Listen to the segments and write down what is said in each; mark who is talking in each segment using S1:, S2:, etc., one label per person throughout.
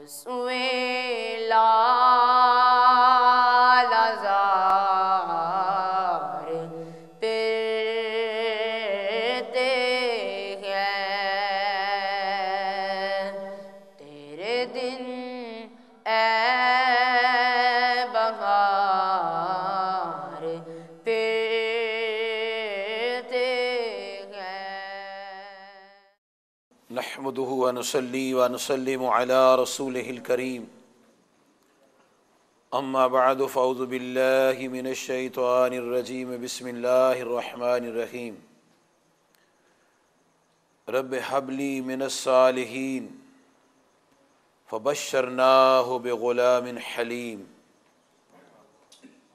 S1: سویں لال زار پھرتے ہیں تیرے دن اے بہار پھرتے ہیں۔
S2: نحمده ونصلي ونسلم على رسوله الكريم اما بعد فاعوذ بالله من الشيطان الرجيم بسم الله الرحمن الرحيم رب هب لي من الصالحين فبشرناه بغلام حليم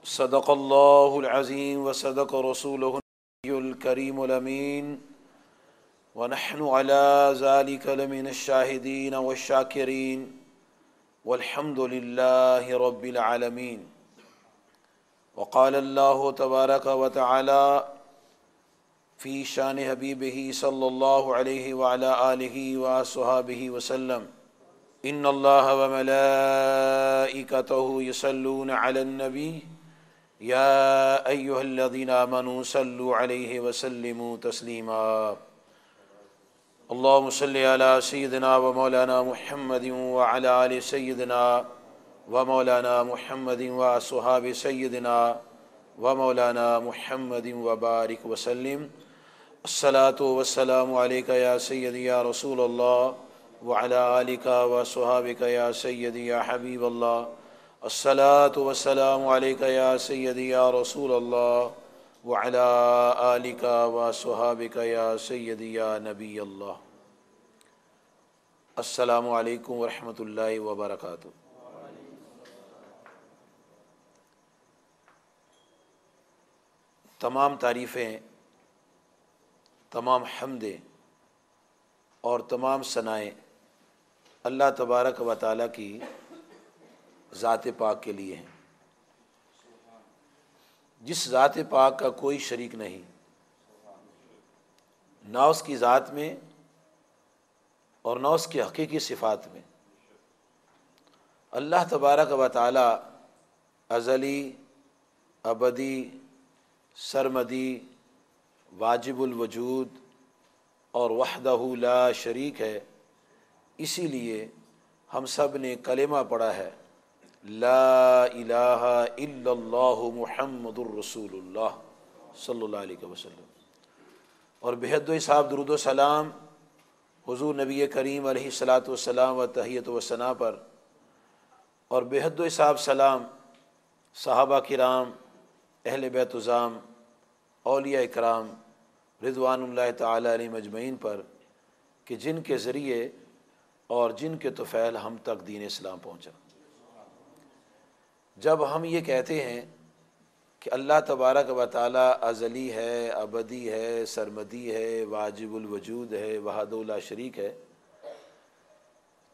S2: صدق الله العظيم وصدق رسوله النبي الكريم الأمين ونحن على ذلك لمن الشاهدين والشاكرين والحمد لله رب العالمين۔ وقال الله تبارك وتعالى في شان حبيبه صلى الله عليه وعلى آله وصحبه وسلم إن الله وملائكته يصلون على النبي يا أيها الذين آمنوا صلوا عليه وسلموا تسليما۔ اللهم صل على سيدنا ومولانا محمد وعلى آل سيدنا ومولانا محمد وصحاب سيدنا ومولانا محمد وبارك وسلم۔ الصلاة والسلام عليك يا سيدي يا رسول الله وعلى آلك وصحابك يا سيدي يا حبيب الله۔ الصلاة والسلام عليك يا سيدي يا رسول الله وعلى آلك وصحابك يا سيدي يا نبي الله۔ السلام علیکم ورحمۃ اللہ وبرکاتہ۔ تمام تعریفیں، تمام حمدیں اور تمام ثنائیں اللہ تبارک و تعالیٰ کی ذات پاک کے لیے ہیں، جس ذات پاک کا کوئی شریک نہیں، نہ اس کی ذات میں اور نہ اس کی حقیقی صفات میں۔ اللہ تبارک و تعالیٰ ازلی، ابدی، سرمدی، واجب الوجود اور وحدہ لا شریک ہے۔ اسی لیے ہم سب نے کلمہ پڑھا ہے، لا الہ الا اللہ محمد الرسول اللہ صلی اللہ علیہ وسلم، اور بحد و حساب درود و سلام حضور نبی کریم علیہ الصلاۃ والسلام و تحیت و ثنا پر، اور بحد و حساب سلام صحابہ کرام، اہل بیت عظام، اولیاء اکرام رضوان اللہ تعالی علیہم اجمعین پر، کہ جن کے ذریعے اور جن کے طفیل ہم تک دین اسلام پہنچا۔ جب ہم یہ کہتے ہیں کہ اللہ تبارک و تعالیٰ ازلی ہے، ابدی ہے، سرمدی ہے، واجب الوجود ہے، وحدہ لا شریک ہے،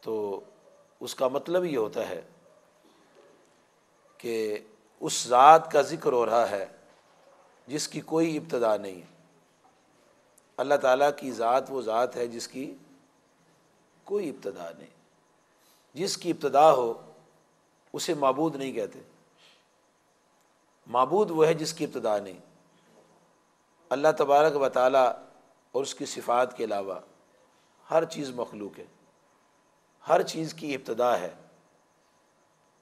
S2: تو اس کا مطلب یہ ہوتا ہے کہ اس ذات کا ذکر ہو رہا ہے جس کی کوئی ابتدا نہیں۔ اللہ تعالیٰ کی ذات وہ ذات ہے جس کی کوئی ابتدا نہیں۔ جس کی ابتدا ہو اسے معبود نہیں کہتے۔ معبود وہ ہے جس کی ابتدا نہیں۔ اللہ تبارک و تعالیٰ اور اس کی صفات کے علاوہ ہر چیز مخلوق ہے، ہر چیز کی ابتدا ہے،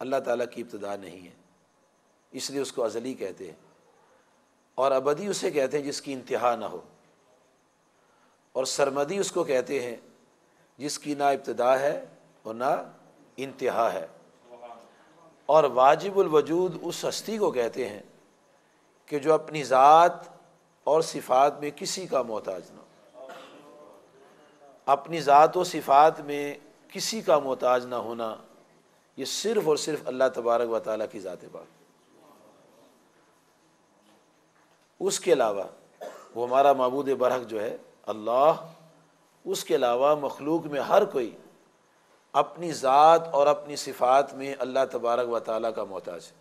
S2: اللہ تعالیٰ کی ابتدا نہیں ہے، اس لیے اس کو ازلی کہتے ہیں۔ اور ابدی اسے کہتے ہیں جس کی انتہا نہ ہو، اور سرمدی اس کو کہتے ہیں جس کی نہ ابتدا ہے اور نہ انتہا ہے۔ اور واجب الوجود اس ہستی کو کہتے ہیں کہ جو اپنی ذات اور صفات میں کسی کا محتاج نہ ہو۔ اپنی ذات و صفات میں کسی کا محتاج نہ ہونا، یہ صرف اور صرف اللہ تبارک و تعالیٰ کی ذات پاک۔ اس کے علاوہ وہ ہمارا معبود برحق جو ہے اللہ، اس کے علاوہ مخلوق میں ہر کوئی اپنی ذات اور اپنی صفات میں اللہ تبارک و تعالیٰ کا محتاج ہے،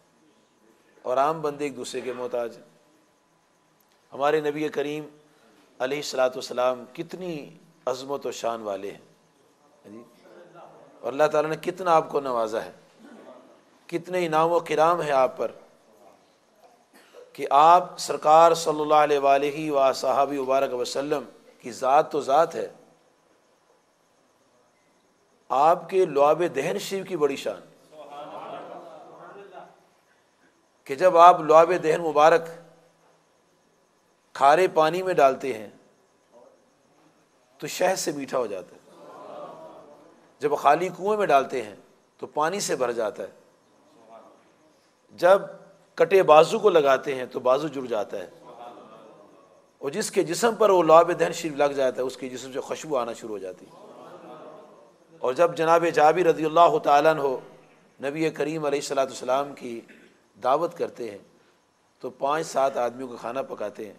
S2: اور عام بندے ایک دوسرے کے محتاج ہیں۔ ہمارے نبی کریم علیہ الصلاۃ والسلام کتنی عظمت و شان والے ہیں، اور اللہ تعالیٰ نے کتنا آپ کو نوازا ہے، کتنے انعام و کرام ہے آپ پر کہ آپ سرکار صلی اللہ علیہ وآلہ و صحابہ مبارک وسلم کی ذات تو ذات ہے، آپ کے لعاب دہن شریف کی بڑی شان کہ جب آپ لعاب دہن مبارک کھارے پانی میں ڈالتے ہیں تو شہد سے میٹھا ہو جاتا ہے، جب خالی کنویں میں ڈالتے ہیں تو پانی سے بھر جاتا ہے، جب کٹے بازو کو لگاتے ہیں تو بازو جڑ جاتا ہے، اور جس کے جسم پر وہ لعاب دہن شریف لگ جاتا ہے اس کے جسم سے خوشبو آنا شروع ہو جاتی ہے۔ اور جب جناب جابر رضی اللہ تعالیٰ عنہ نبی کریم علیہ الصلوۃ والسلام کی دعوت کرتے ہیں تو 5-7 آدمیوں کا کھانا پکاتے ہیں،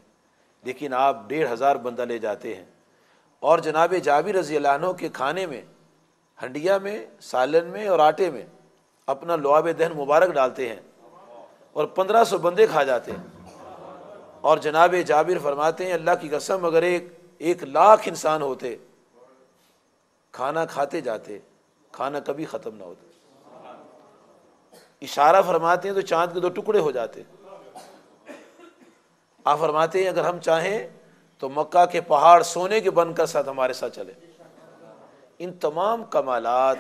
S2: لیکن آپ 1500 بندہ لے جاتے ہیں، اور جناب جابر رضی اللہ عنہ کے کھانے میں ہنڈیا میں، سالن میں اور آٹے میں اپنا لعاب دہن مبارک ڈالتے ہیں اور 1500 بندے کھا جاتے ہیں۔ اور جناب جابر فرماتے ہیں اللہ کی قسم اگر 1,00,000 انسان ہوتے کھانا کھاتے جاتے، کھانا کبھی ختم نہ ہوتا۔ اشارہ فرماتے ہیں تو چاند کے 2 ٹکڑے ہو جاتے۔ آپ فرماتے ہیں اگر ہم چاہیں تو مکہ کے پہاڑ سونے کے بن کر ساتھ ہمارے ساتھ چلے۔ ان تمام کمالات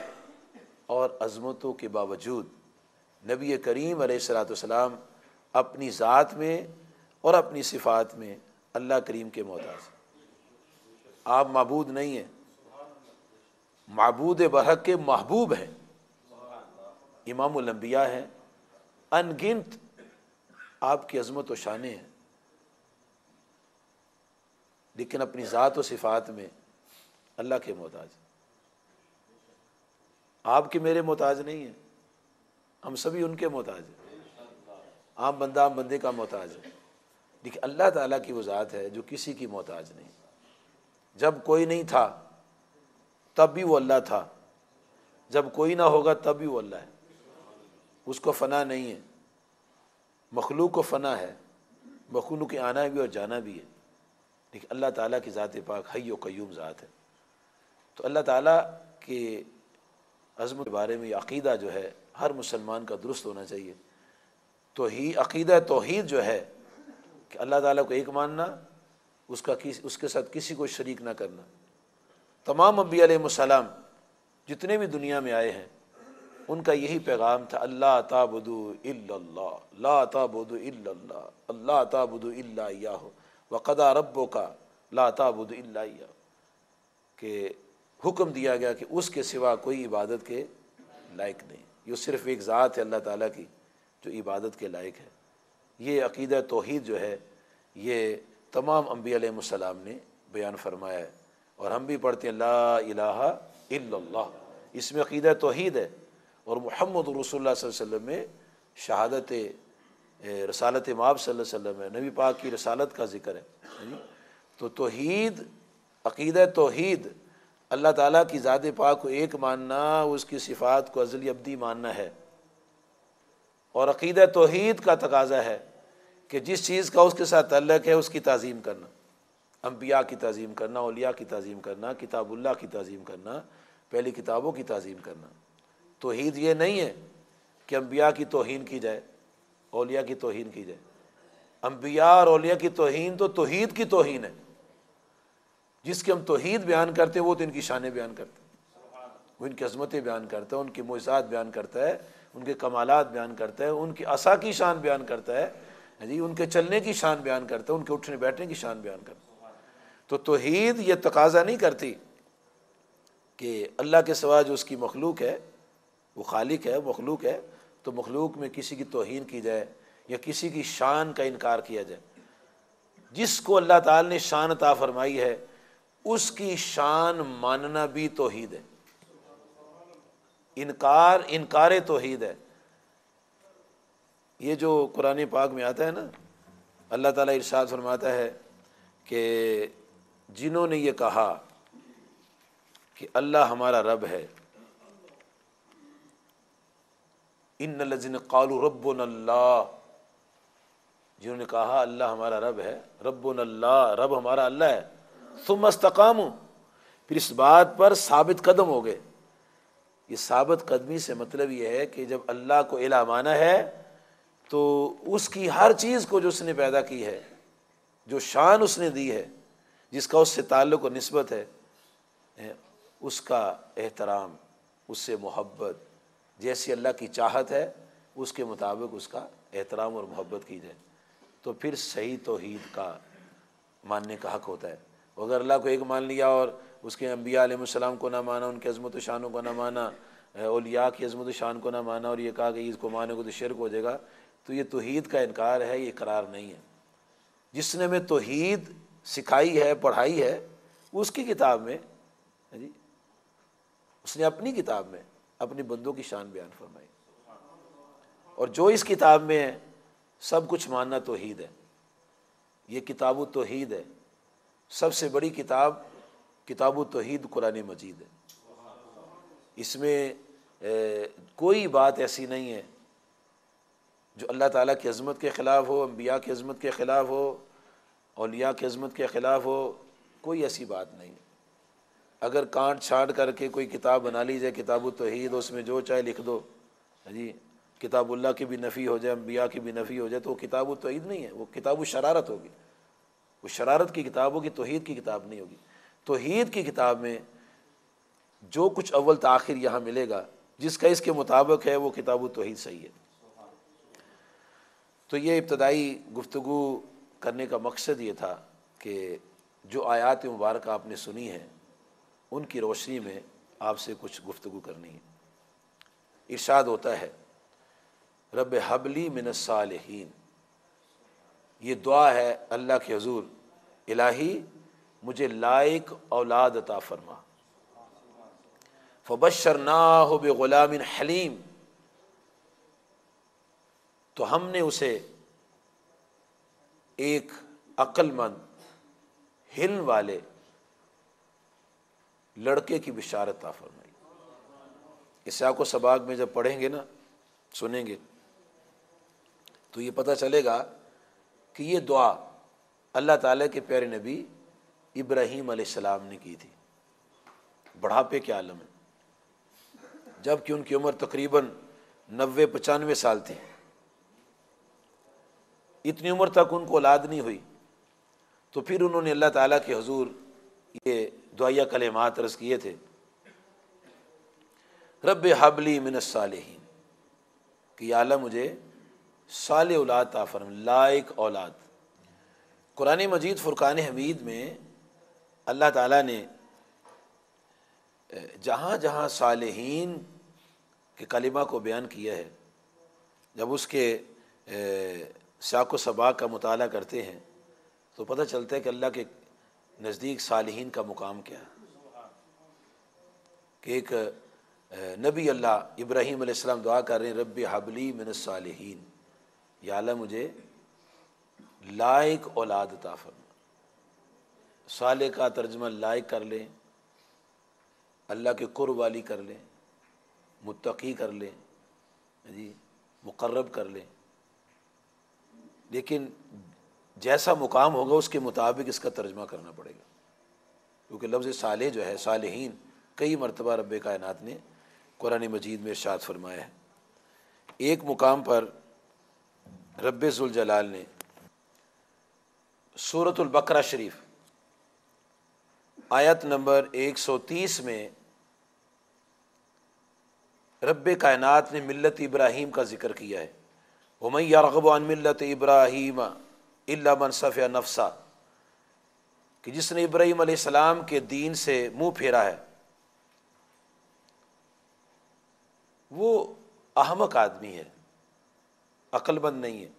S2: اور عظمتوں کے باوجود نبی کریم علیہ الصلوۃ والسلام اپنی ذات میں اور اپنی صفات میں اللہ کریم کے محتاج۔ آپ معبود نہیں ہیں، معبود برحق کے محبوب ہیں، امام الانبیاء ہیں، ان گنت آپ کی عظمت و شانیں ہیں، لیکن اپنی ذات و صفات میں اللہ کے محتاج۔ آپ کے میرے محتاج نہیں ہیں، ہم سبھی ان کے محتاج ہیں، عام بندہ عام بندے کا محتاج ہے، لیکن اللہ تعالیٰ کی وہ ذات ہے جو کسی کی محتاج نہیں۔ جب کوئی نہیں تھا تب بھی وہ اللہ تھا، جب کوئی نہ ہوگا تب بھی وہ اللہ ہے، اس کو فنا نہیں ہے۔ مخلوق کو فنا ہے، مخلوق کے آنا بھی اور جانا بھی ہے، لیکن اللہ تعالیٰ کی ذات پاک حی و قیوم ذات ہے۔ تو اللہ تعالیٰ کے عظمت کے بارے میں یہ عقیدہ جو ہے ہر مسلمان کا درست ہونا چاہیے۔ عقیدہ توحید جو ہے کہ اللہ تعالیٰ کو ایک ماننا، اس کے ساتھ کسی کو شریک نہ کرنا۔ تمام انبیاء علیہ السلام جتنے بھی دنیا میں آئے ہیں ان کا یہی پیغام تھا، اللہ تعبدوا الا اللہ، لا تعبدوا الا اللہ، اللہ تعبدوا الا ایاہ، وقضى ربک لا تعبدوا الا ایاہ، کہ حکم دیا گیا کہ اس کے سوا کوئی عبادت کے لائق نہیں، یہ صرف ایک ذات ہے اللہ تعالیٰ کی جو عبادت کے لائق ہے۔ یہ عقیدہ توحید جو ہے یہ تمام انبیاء علیہ السلام نے بیان فرمایا ہے، اور ہم بھی پڑھتے ہیں لا الہ الا اللہ، اس میں عقیدہ توحید ہے، اور محمد رسول اللہ صلی اللہ علیہ وسلم میں شہادت رسالت مآب صلی اللہ علیہ وسلم ہے، نبی پاک کی رسالت کا ذکر ہے۔ تو توحید، عقیدہ توحید، اللہ تعالیٰ کی ذات پاک کو ایک ماننا، اس کی صفات کو ازلی ابدی ماننا ہے، اور عقیدہ توحید کا تقاضا ہے کہ جس چیز کا اس کے ساتھ تعلق ہے اس کی تعظیم کرنا، انبیاء کی تعظیم کرنا، اولیاء کی تعظیم کرنا، کتاب اللہ کی تعظیم کرنا، پہلی کتابوں کی تعظیم کرنا۔ توحید یہ نہیں ہے کہ انبیاء کی توہین کی جائے، اولیاء کی توہین کی جائے۔ انبیاء اور اولیاء کی توہین تو توحید کی توہین ہے، جس کی ہم توحید بیان کرتے ہیں وہ تو ان کی شانیں بیان کرتے ہیں، وہ ان کی عظمتیں بیان کرتا ہے، ان کی معجزات بیان کرتا ہے، ان کے کمالات بیان کرتا ہے، ان کی عصا کی شان بیان کرتا ہے، جی ان کے چلنے کی شان بیان کرتا ہے، ان کے اٹھنے بیٹھنے کی شان بیان کرتا ہے۔ تو توحید یہ تقاضا نہیں کرتی کہ اللہ کے سوا جو اس کی مخلوق ہے، وہ خالق ہے، مخلوق ہے، تو مخلوق میں کسی کی توہین کی جائے یا کسی کی شان کا انکار کیا جائے۔ جس کو اللہ تعالی نے شان عطا فرمائی ہے اس کی شان ماننا بھی توحید ہے، انکار توحید ہے۔ یہ جو قرآن پاک میں آتا ہے نا، اللہ تعالیٰ ارشاد فرماتا ہے کہ جنہوں نے یہ کہا کہ اللہ ہمارا رب ہے، ان الذین قالوا ربنا اللہ، جنہوں نے کہا اللہ ہمارا رب ہے، ربنا اللہ، رب ہمارا اللہ ہے، ثم استقاموا، پھر اس بات پر ثابت قدم ہو گئے یہ ثابت قدمی سے مطلب یہ ہے کہ جب اللہ کو الہ مانا ہے تو اس کی ہر چیز کو جو اس نے پیدا کی ہے، جو شان اس نے دی ہے، جس کا اس سے تعلق و نسبت ہے، اس کا احترام، اس سے محبت، جیسی اللہ کی چاہت ہے اس کے مطابق اس کا احترام اور محبت کی جائے، تو پھر صحیح توحید کا ماننے کا حق ہوتا ہے۔ اگر اللہ کو ایک مان لیا اور اس کے انبیاء علیہ السلام کو نہ مانا، ان کی عظمت و شانوں کو نہ مانا، اولیاء کی عظمت و شان کو نہ مانا، اور یہ کہا کہ اس کو ماننے کو تو شرک ہو جائے گا، تو یہ توحید کا انکار ہے، یہ اقرار نہیں ہے۔ جس نے ہمیں توحید سکھائی ہے، پڑھائی ہے، اس کی کتاب میں جی اس نے اپنی کتاب میں اپنی بندوں کی شان بیان فرمائی، اور جو اس کتاب میں ہے سب کچھ ماننا توحید ہے۔ یہ کتاب التوحید ہے، سب سے بڑی کتاب التوحید قرآن مجید ہے۔ اس میں کوئی بات ایسی نہیں ہے جو اللہ تعالیٰ کی عظمت کے خلاف ہو، انبیاء کی عظمت کے خلاف ہو، اولیاء کی عظمت کے خلاف ہو، کوئی ایسی بات نہیں ہے۔ اگر کانٹ چھانٹ کر کے کوئی کتاب بنا لی جائے کتاب التوحید، اس میں جو چاہے لکھ دو جی، کتاب اللہ کی بھی نفی ہو جائے، انبیاء کی بھی نفی ہو جائے، تو وہ کتاب التوحید نہیں ہے، وہ کتاب الشرارت ہوگی، وہ شرارت کی کتاب ہوگی، توحید کی کتاب نہیں ہوگی۔ توحید کی کتاب میں جو کچھ اول تاخیر یہاں ملے گا، جس کا اس کے مطابق ہے، وہ کتاب التوحید صحیح ہے۔ تو یہ ابتدائی گفتگو کرنے کا مقصد یہ تھا کہ جو آیات مبارکہ آپ نے سنی ہیں ان کی روشنی میں آپ سے کچھ گفتگو کرنی ہے۔ ارشاد ہوتا ہے رب ہب لی من الصالحین، یہ دعا ہے اللہ کے حضور، الہی مجھے لائق اولاد عطا فرما۔ فبشرناہ بغلام حلیم، تو ہم نے اسے ایک عقل مند، حلم والے لڑکے کی بشارت عطا فرمائی۔ اسحاق و سباق میں جب پڑھیں گے نا، سنیں گے، تو یہ پتہ چلے گا کہ یہ دعا اللہ تعالیٰ کے پیارے نبی ابراہیم علیہ السلام نے کی تھی، بڑھاپے کے عالم میں، جب کہ ان کی عمر تقریباً 90-95 سال تھی۔ اتنی عمر تک ان کو اولاد نہیں ہوئی، تو پھر انہوں نے اللہ تعالیٰ کے حضور یہ دعائیہ کلمات عرض کیے تھے، رب ہب لی من الصالحین، کہ یا اللہ مجھے صالح اولاد عطا فرما، لائق اولاد۔ قرآن مجید فرقان حمید میں اللہ تعالیٰ نے جہاں جہاں صالحین کے کلمہ کو بیان کیا ہے، جب اس کے سیاق و سباق کا مطالعہ کرتے ہیں تو پتہ چلتا ہے کہ اللہ کے نزدیک صالحین کا مقام کیا ہے، کہ ایک نبی اللہ ابراہیم علیہ السلام دعا کر رہے ہیں رب ہب لی من الصالحین، یا اللہ مجھے لائق اولاد عطا فرما۔ صالح کا ترجمہ لائق کر لیں، اللہ کے قرب والی کر لیں، متقی کر لیں جی، مقرب کر لیں، لیکن جیسا مقام ہوگا اس کے مطابق اس کا ترجمہ کرنا پڑے گا، کیونکہ لفظ صالح جو ہے، صالحین، کئی مرتبہ رب کائنات نے قرآن مجید میں ارشاد فرمایا ہے۔ ایک مقام پر رب ذوالجلال نے سورۃ البقرہ شریف آیت نمبر 130 میں رب کائنات نے ملت ابراہیم کا ذکر کیا ہے، وَمَن يَرْغَبُ عَن مِلَّةِ إِبْرَاهِيمَ إِلَّا مَنْ سَفِهَ نَفْسَهُ، کہ جس نے ابراہیم علیہ السلام کے دین سے منہ پھیرا ہے وہ احمق آدمی ہے، عقل مند نہیں ہے۔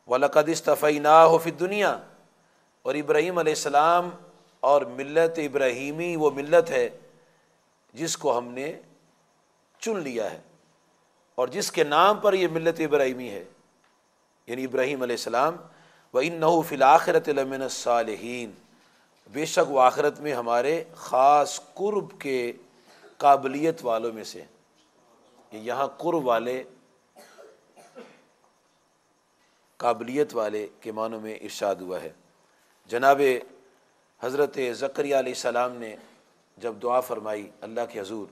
S2: وَلَقَدِ اسْتَفَيْنَاهُ فِي الدُّنْيَا، اور ابراہیم علیہ السلام اور ملت ابراہیمی وہ ملت ہے جس کو ہم نے چن لیا ہے، اور جس کے نام پر یہ ملت ابراہیمی ہے، یعنی ابراہیم علیہ السلام، وَإِنَّهُ فِي الْآخِرَةِ لَمِنَ الصَّالِحِينَ، بے شک وہ آخرت میں ہمارے خاص قرب کے قابلیت والوں میں سے۔ یہاں قرب والے، قابلیت والے کے معنوں میں ارشاد ہوا ہے۔ جناب حضرت زکریا علیہ السلام نے جب دعا فرمائی اللہ کے حضور